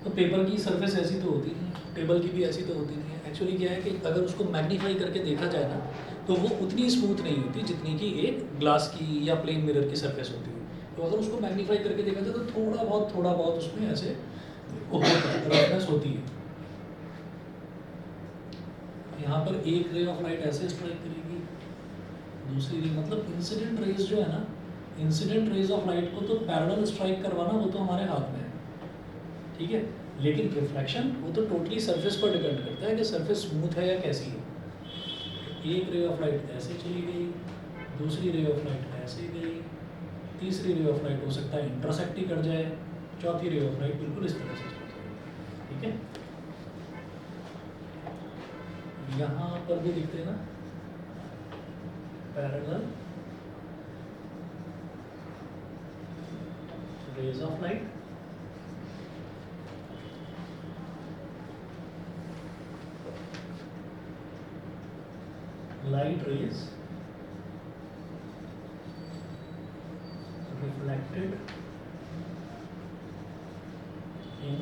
तो पेपर की सरफेस ऐसी तो होती नहीं, टेबल की भी ऐसी तो होती नहीं है। एक्चुअली क्या है कि अगर उसको मैग्नीफाई करके देखा जाए ना तो वो उतनी स्मूथ नहीं होती जितनी कि एक ग्लास की या प्लेन मिरर की सरफेस होती है। तो अगर उसको मैग्नीफाई करके देखा जाए तो थोड़ा बहुत उसमें ऐसे रफनेस होती है। यहाँ पर एक रे ऑफ लाइट ऐसे स्ट्राइक करेगी, दूसरी रे मतलब इंसिडेंट रेज जो है ना, इंसिडेंट रेज ऑफ लाइट को तो पैरेलल स्ट्राइक करवाना वो तो हमारे हाथ में है, ठीक है। लेकिन रिफ्लेक्शन वो तो टोटली सरफेस पर डिपेंड करता है कि सरफेस स्मूथ है या कैसी है। एक रे ऑफ लाइट ऐसे चली गई, दूसरी रे ऑफ लाइट ऐसे गई, तीसरी रे ऑफ लाइट हो सकता है इंटरसेक्ट ही कर जाए, चौथी रे ऑफ लाइट बिल्कुल इस तरह से चल जाए, ठीक है। यहाँ पर भी दिखते हैं ना parallel raise of light, light rays reflected in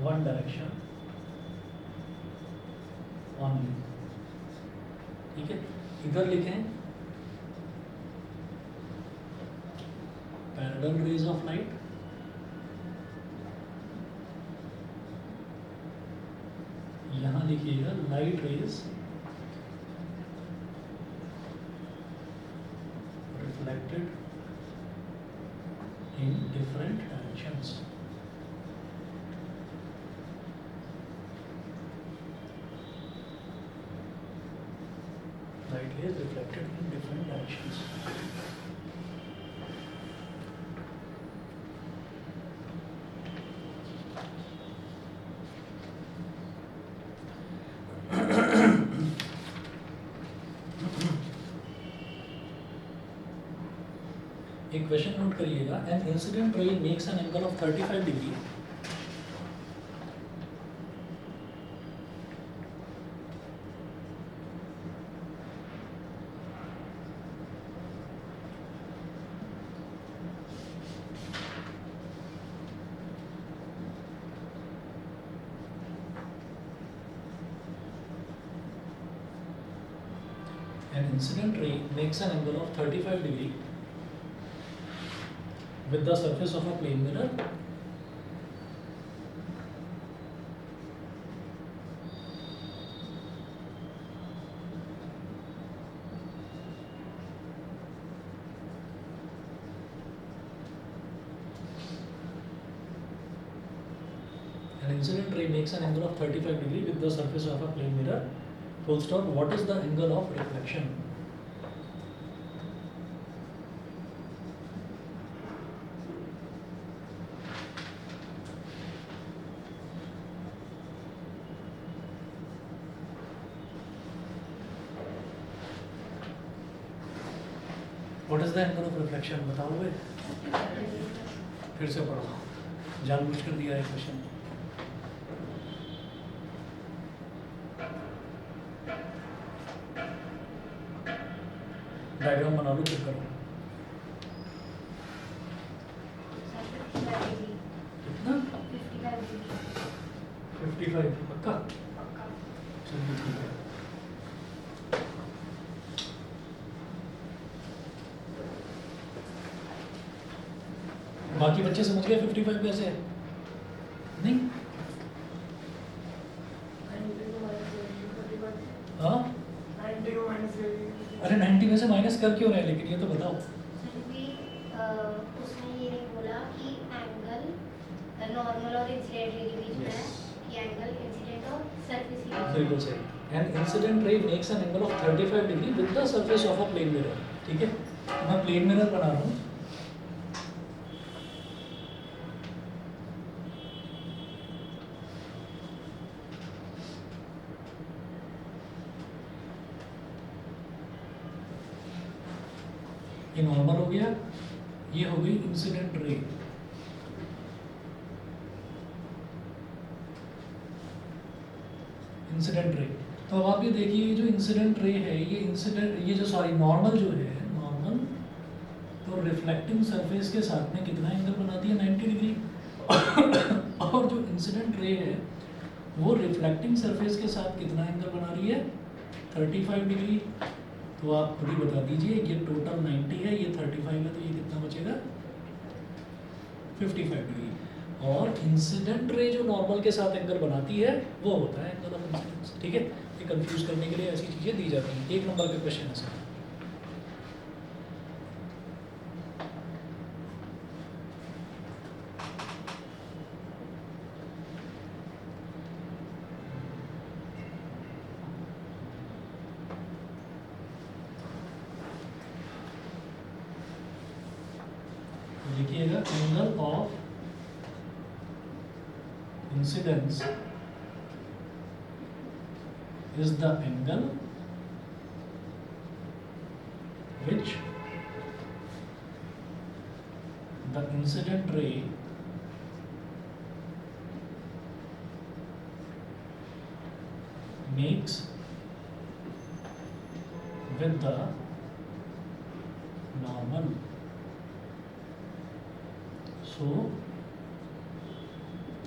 one direction only, ठीक है। इधर लिखें पैरेलल रेज ऑफ लाइट, यहाँ लिखिएगा light rays reflected in different directions. Light rays reflected in different directions. एक क्वेश्चन नोट करिएगा, N incident ray makes an angle of 35 degree an incident ray makes an angle of 35 degree with the surface of a plane mirror an incident ray makes an angle of 35 degree with the surface of a plane mirror, full stop. What is the angle of reflection? What is the angle of reflection? बताओगे? फिर से पढ़ो, जानबूझ कर दिया है question. Diagram बना लो, check करो। कितना? 55 पक्का? चलिए ठीक है। बाकी बच्चे समझ गए 55 कैसे है? नहीं? हाँ, अरे 90 में से माइनस कर क्यों रहे हैं, लेकिन ये तो बताओ। सर भी उसने ये नहीं बोला कि एंगल नॉर्मल और इंसिडेंट रे के बीच में है, कि एंगल इंसिडेंट और सरफेस के बीच में बिल्कुल सही। An incident ray makes an angle of 35 degree with the surface of a plane mirror. ठीक है, मैं प्लेन मिरर बना रहा हूँ। ये नॉर्मल हो गया, ये हो गई इंसिडेंट रे। इंसिडेंट रे, तो अब आप ये देखिए, ये जो इंसिडेंट रे है, ये इंसिडेंट, ये जो सॉरी नॉर्मल जो है, नॉर्मल तो रिफ्लेक्टिंग सरफेस के साथ में कितना एंगल बनाती है? 90 डिग्री। और जो इंसिडेंट रे है वो रिफ्लेक्टिंग सरफेस के साथ कितना एंगल बना रही है? 35 डिग्री। तो आप खुद ही बता दीजिए, ये टोटल 90 है, ये 35 है, तो ये कितना बचेगा? 55 डिग्री। और इंसिडेंट रे जो नॉर्मल के साथ एंगल बनाती है वो होता है एंगल ऑफ इंसिडेंस। ठीक है, ये कंफ्यूज करने के लिए ऐसी चीज़ें दी जाती हैं। 1 नंबर का क्वेश्चन है सर। लिखिएगा angle of incidence is the angle which the incident ray makes with the normal. So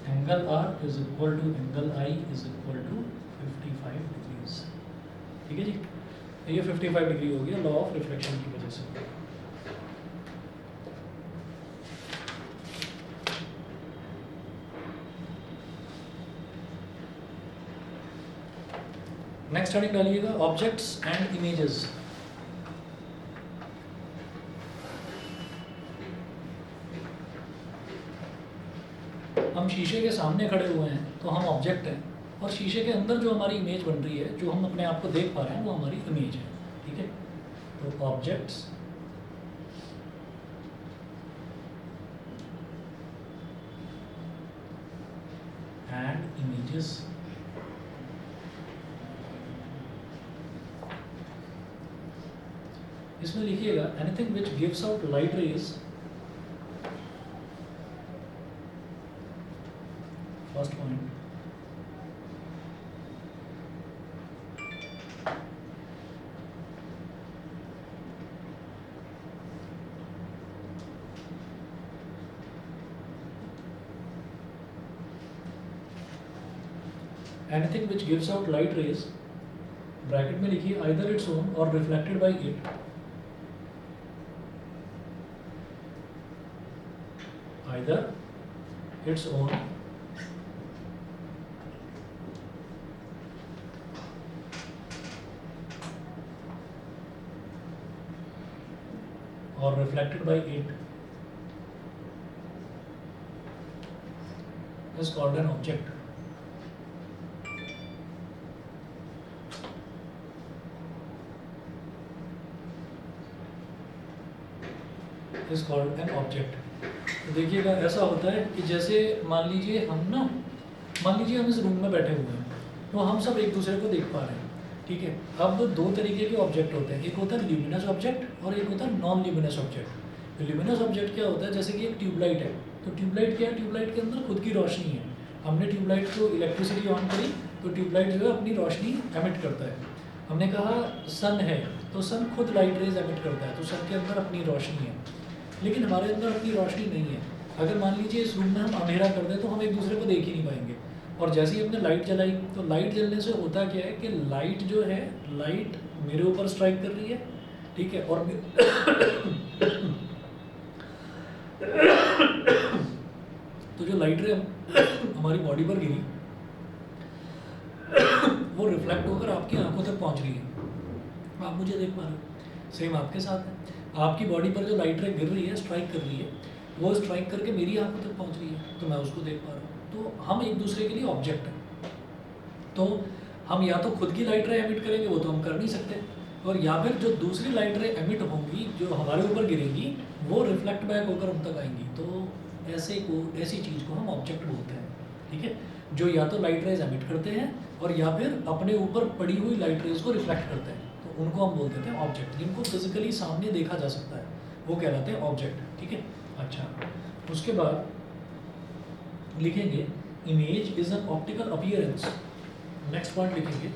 angle R is equal to angle I is equal to 55 degrees. ठीक है जी, ये 55 डिग्री हो गया लॉ ऑफ रिफ्लेक्शन की वजह से। Next heading डालिएगा objects and images. हम शीशे के सामने खड़े हुए हैं तो हम ऑब्जेक्ट हैं, और शीशे के अंदर जो हमारी इमेज बन रही है, जो हम अपने आप को देख पा रहे हैं, वो हमारी इमेज है। ठीक है, तो ऑब्जेक्ट्स एंड इमेजेस। इसमें लिखिएगा anything which gives out light rays, first point, anything which gives out light rays, bracket में लिखिए either its own or reflected by it, either its own or reflected by it is called an object. is called an object. तो देखिएगा ऐसा होता है कि जैसे मान लीजिए हम इस रूम में बैठे हुए हैं, तो हम सब एक दूसरे को देख पा रहे हैं। ठीक है, अब दो तरीके के ऑब्जेक्ट होते हैं, एक होता है ल्यूमिनस ऑब्जेक्ट और एक होता है नॉन ल्यूमिनस ऑब्जेक्ट। तो ल्यूमिनस ऑब्जेक्ट क्या होता है, जैसे कि एक ट्यूबलाइट है, तो ट्यूबलाइट क्या है, ट्यूबलाइट के अंदर खुद की रोशनी है। हमने ट्यूबलाइट को इलेक्ट्रिसिटी ऑन करी तो ट्यूबलाइट जो है अपनी रोशनी एमिट करता है। हमने कहा सन है, तो सन खुद लाइट रेज एमिट करता है, तो सन के अंदर अपनी रोशनी है, लेकिन हमारे अंदर अपनी रोशनी नहीं है। अगर मान लीजिए इस रूम में हम अंधेरा कर दें तो हम एक दूसरे को देख ही नहीं पाएंगे। और जैसे ही हमने लाइट जलाई, तो लाइट जलने से होता क्या है कि लाइट जो है, लाइट मेरे ऊपर स्ट्राइक कर रही है। ठीक है, और तो जो लाइट रे हमारी बॉडी पर गिरी वो रिफ्लेक्ट होकर आपकी आंखों तक पहुंच रही है, आप मुझे देख पा रहे हो। सेम आपके साथ है, आपकी बॉडी पर जो लाइट रे गिर रही है, स्ट्राइक कर रही है, वो स्ट्राइक करके मेरी आंखों तक पहुंच रही है, तो मैं उसको देख पा रहा हूँ। तो हम एक दूसरे के लिए ऑब्जेक्ट हैं। तो हम या तो खुद की लाइट रे एमिट करेंगे, वो तो हम कर नहीं सकते, और या फिर जो दूसरी लाइट रे एमिट होंगी जो हमारे ऊपर गिरेंगी वो रिफ्लेक्ट बैक होकर हम तक आएंगी। तो ऐसी चीज़ को हम ऑब्जेक्ट बोलते हैं, ठीक है, जो या तो लाइट रेज एमिट करते हैं और या फिर अपने ऊपर पड़ी हुई लाइट रेज को रिफ्लेक्ट करते हैं, तो उनको हम बोल देते हैं ऑब्जेक्ट, जिनको फिजिकली सामने देखा जा सकता है वो कहलाते हैं ऑब्जेक्ट, ठीक है। अच्छा, उसके बाद लिखेंगे image is an optical appearance. Next point लिखेंगे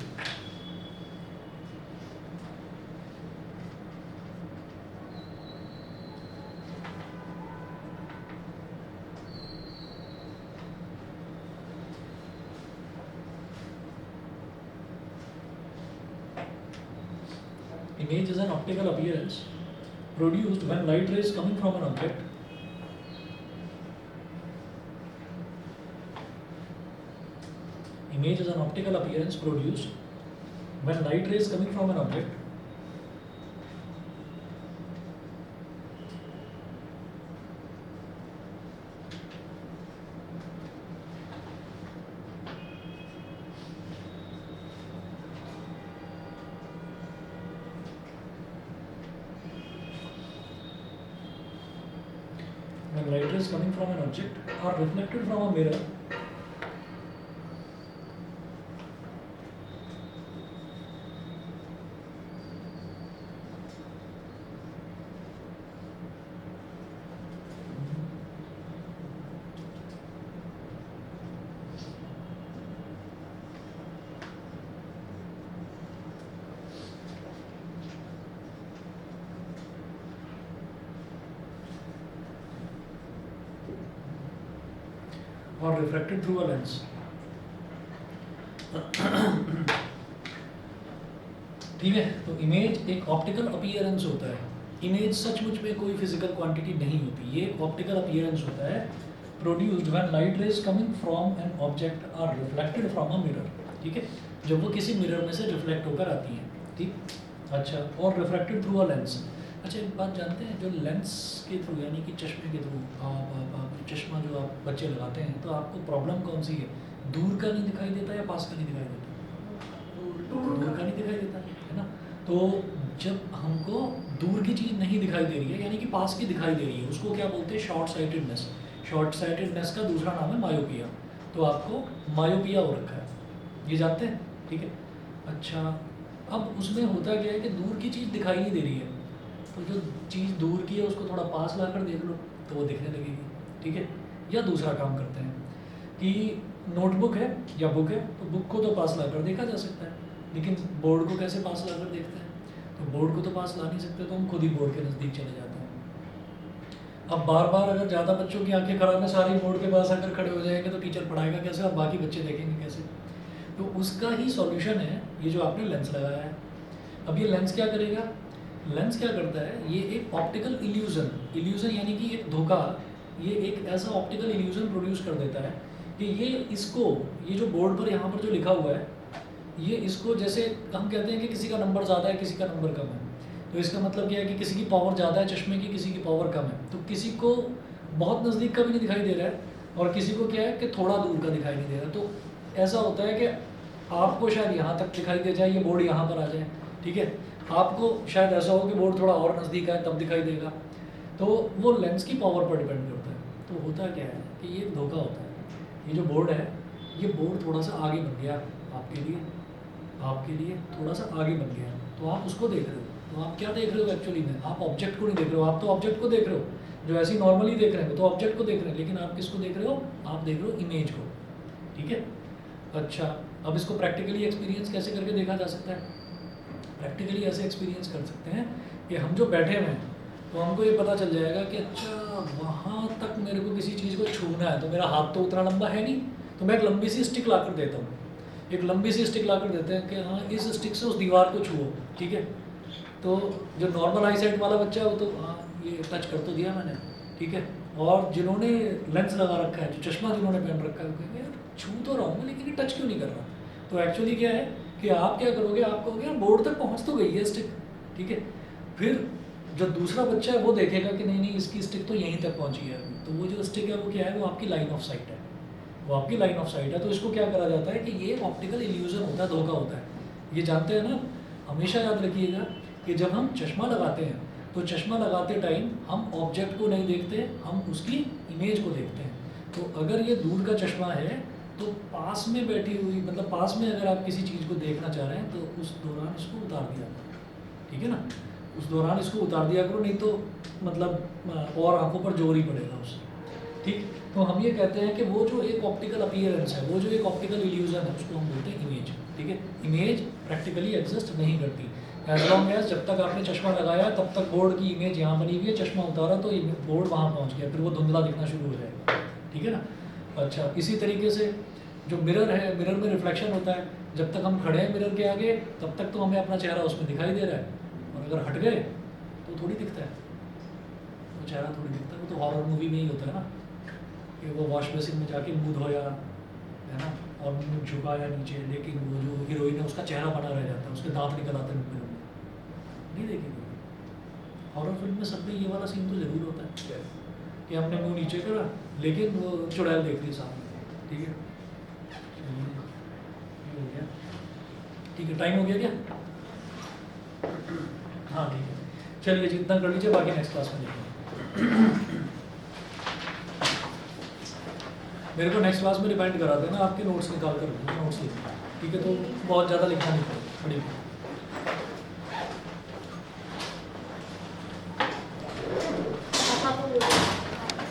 image is an optical appearance produced when light rays coming from an object image is an optical appearance produced when light rays coming from an object when light rays coming from an object are reflected from a mirror or refracted through a lens। ठीक है, तो image एक optical appearance होता है। Image सचमुच में कोई physical quantity नहीं होती, ये एक ऑप्टिकल अपीयरेंस होता है produced when light rays coming from an object are reflected from a mirror, ठीक है, जब वो किसी मिरर में से रिफ्लेक्ट होकर आती हैं, ठीक। अच्छा, और रिफ्रैक्टेड थ्रू अ लेंस। अच्छा, एक बात जानते हैं, जो लेंस के थ्रू यानी कि चश्मे के थ्रू आप चश्मा जो आप बच्चे लगाते हैं, तो आपको प्रॉब्लम कौन सी है, दूर का नहीं दिखाई देता या पास का नहीं दिखाई देता? दूर का नहीं दिखाई देता है ना। तो जब हमको दूर की चीज़ नहीं दिखाई दे रही है यानी कि पास की दिखाई दे रही है, उसको क्या बोलते हैं, शॉर्ट साइटेडनेस। शॉर्ट साइटेडनेस का दूसरा नाम है मायोपिया। तो आपको मायोपिया हो रखा है, ये जानते हैं, ठीक है। अच्छा, अब उसमें होता क्या है कि दूर की चीज़ दिखाई नहीं दे रही है, तो जो चीज़ दूर की है उसको थोड़ा पास ला कर देख लो तो वो दिखने लगेगी, ठीक है। या दूसरा काम करते हैं कि नोटबुक है या बुक है, तो बुक को तो पास ला कर देखा जा सकता है, लेकिन बोर्ड को कैसे पास ला कर देखते हैं? तो बोर्ड को तो पास ला नहीं सकते, तो हम खुद ही बोर्ड के नज़दीक चले जाते हैं। अब बार बार अगर ज़्यादा बच्चों की आंखें खराब है, सारे बोर्ड के पास आकर खड़े हो जाएंगे तो टीचर पढ़ाएगा कैसे और बाकी बच्चे देखेंगे कैसे? तो उसका ही सॉल्यूशन है ये जो आपने लेंस लगाया है। अब ये लेंस क्या करेगा? लेंस क्या करता है, ये एक ऑप्टिकल इल्यूजन यानी कि एक धोखा, ये एक ऐसा ऑप्टिकल इल्यूजन प्रोड्यूस कर देता है कि ये जो बोर्ड पर यहाँ पर जो लिखा हुआ है, ये इसको जैसे हम कहते हैं कि किसी का नंबर ज़्यादा है किसी का नंबर कम है, तो इसका मतलब क्या है कि किसी की पावर ज़्यादा है चश्मे की, किसी की पावर कम है। तो किसी को बहुत नज़दीक का भी नहीं दिखाई दे रहा है और किसी को क्या है कि थोड़ा दूर का दिखाई नहीं दे रहा। तो ऐसा होता है कि आपको शायद यहाँ तक दिखाई दे जाए, ये बोर्ड यहाँ पर आ जाए, ठीक है। आपको शायद ऐसा हो कि बोर्ड थोड़ा और नज़दीक आए तब दिखाई देगा। तो वो लेंस की पावर पर डिपेंड करता है। तो होता क्या है कि ये धोखा होता है। ये जो बोर्ड है, ये बोर्ड थोड़ा सा आगे बन गया आपके लिए थोड़ा सा आगे बन गया, तो आप उसको देख रहे हो। तो आप क्या देख रहे हो एक्चुअली में? आप ऑब्जेक्ट को नहीं देख रहे हो, आप तो ऑब्जेक्ट को देख रहे हो, जो ऐसे नॉर्मली देख रहे हैं तो ऑब्जेक्ट को देख रहे हैं, लेकिन आप किसको देख रहे हो? आप देख रहे हो इमेज को, ठीक है। अच्छा, अब इसको प्रैक्टिकली एक्सपीरियंस कैसे करके देखा जा सकता है? प्रैक्टिकली ऐसे एक्सपीरियंस कर सकते हैं कि हम जो बैठे हुए हैं तो हमको ये पता चल जाएगा कि अच्छा वहाँ तक मेरे को किसी चीज़ को छूना है, तो मेरा हाथ तो उतना लंबा है नहीं, तो मैं एक लंबी सी स्टिक ला कर देता हूँ, एक लंबी सी स्टिक ला कर देते हैं कि हाँ इस स्टिक से उस दीवार को छुओ, ठीक है। तो जो नॉर्मल आई साइट वाला बच्चा है वो तो हाँ ये टच कर तो दिया मैंने, ठीक है, और जिन्होंने लेंस लगा रखा है, जो चश्मा जिन्होंने पहन रखा है, वो कहेंगे यार छू तो रहा हूँ मैं, लेकिन ये टच क्यों नहीं कर रहा। तो एक्चुअली क्या है कि आप क्या करोगे, आप कहोगे यार बोर्ड तक पहुँच तो गई है स्टिक, ठीक है। फिर जो दूसरा बच्चा है वो देखेगा कि नहीं नहीं इसकी स्टिक तो यहीं तक पहुँची है, तो वो जो स्टिक है वो क्या है, वो आपकी लाइन ऑफ साइट है, वो आपकी लाइन ऑफ साइट है। तो इसको क्या करा जाता है कि ये ऑप्टिकल इल्यूजन होता है, धोखा होता है, ये जानते हैं ना। हमेशा याद रखिएगा कि जब हम चश्मा लगाते हैं तो चश्मा लगाते टाइम हम ऑब्जेक्ट को नहीं देखते, हम उसकी इमेज को देखते हैं। तो अगर ये दूर का चश्मा है तो पास में बैठी हुई, मतलब पास में अगर आप किसी चीज़ को देखना चाह रहे हैं तो उस दौरान इसको उतार दिया करो, ठीक है ना, उस दौरान इसको उतार दिया करो, नहीं तो मतलब और आंखों पर जोर ही पड़ेगा उससे, ठीक। तो हम ये कहते हैं कि वो जो एक ऑप्टिकल अपीयरेंस है, वो जो एक ऑप्टिकल इल्यूजन है, उसको हम बोलते हैं इमेज, ठीक है। इमेज प्रैक्टिकली एग्जिस्ट नहीं करती एज लॉन्ग एज, जब तक आपने चश्मा लगाया तब तक बोर्ड की इमेज यहाँ बनी हुई है, चश्मा उतारा तो बोर्ड वहाँ पहुँच गया, फिर वो धुंधला दिखना शुरू हो जाएगा, ठीक है ना। अच्छा, इसी तरीके से जो मिरर है, मिरर में रिफ्लेक्शन होता है, जब तक हम खड़े हैं मिरर के आगे तब तक तो हमें अपना चेहरा उसमें दिखाई दे रहा है, और अगर हट गए तो थोड़ी दिखता है, वो चेहरा थोड़ी दिखता है। वो तो हॉरर मूवी में ही होता है ना, कि वो वॉश बेसिन में जाके मुँह धोया है ना, और मुँह झुकाया नीचे, लेकिन वो जो हीरोइन है उसका चेहरा बना रह जाता है, उसके दांत निकल आते हैं मिरर में, नहीं देखेंगे। हॉरर फिल्म में सब में ये वाला सीन तो जरूर होता है कि हमने मुंह नीचे करा लेकिन वो चुड़ैल देख रही सामने, ठीक है। ये हो गया, ठीक है, टाइम हो गया क्या? हाँ ठीक है, चलिए जितना कर लीजिए, बाकी नेक्स्ट क्लास में देखेंगे। मेरे को नेक्स्ट क्लास में रिमाइंड करा देना, आपके नोट्स निकाल कर नोट्स लिखना, ठीक है। तो बहुत ज़्यादा लिखना नहीं पड़ेगा, बड़ी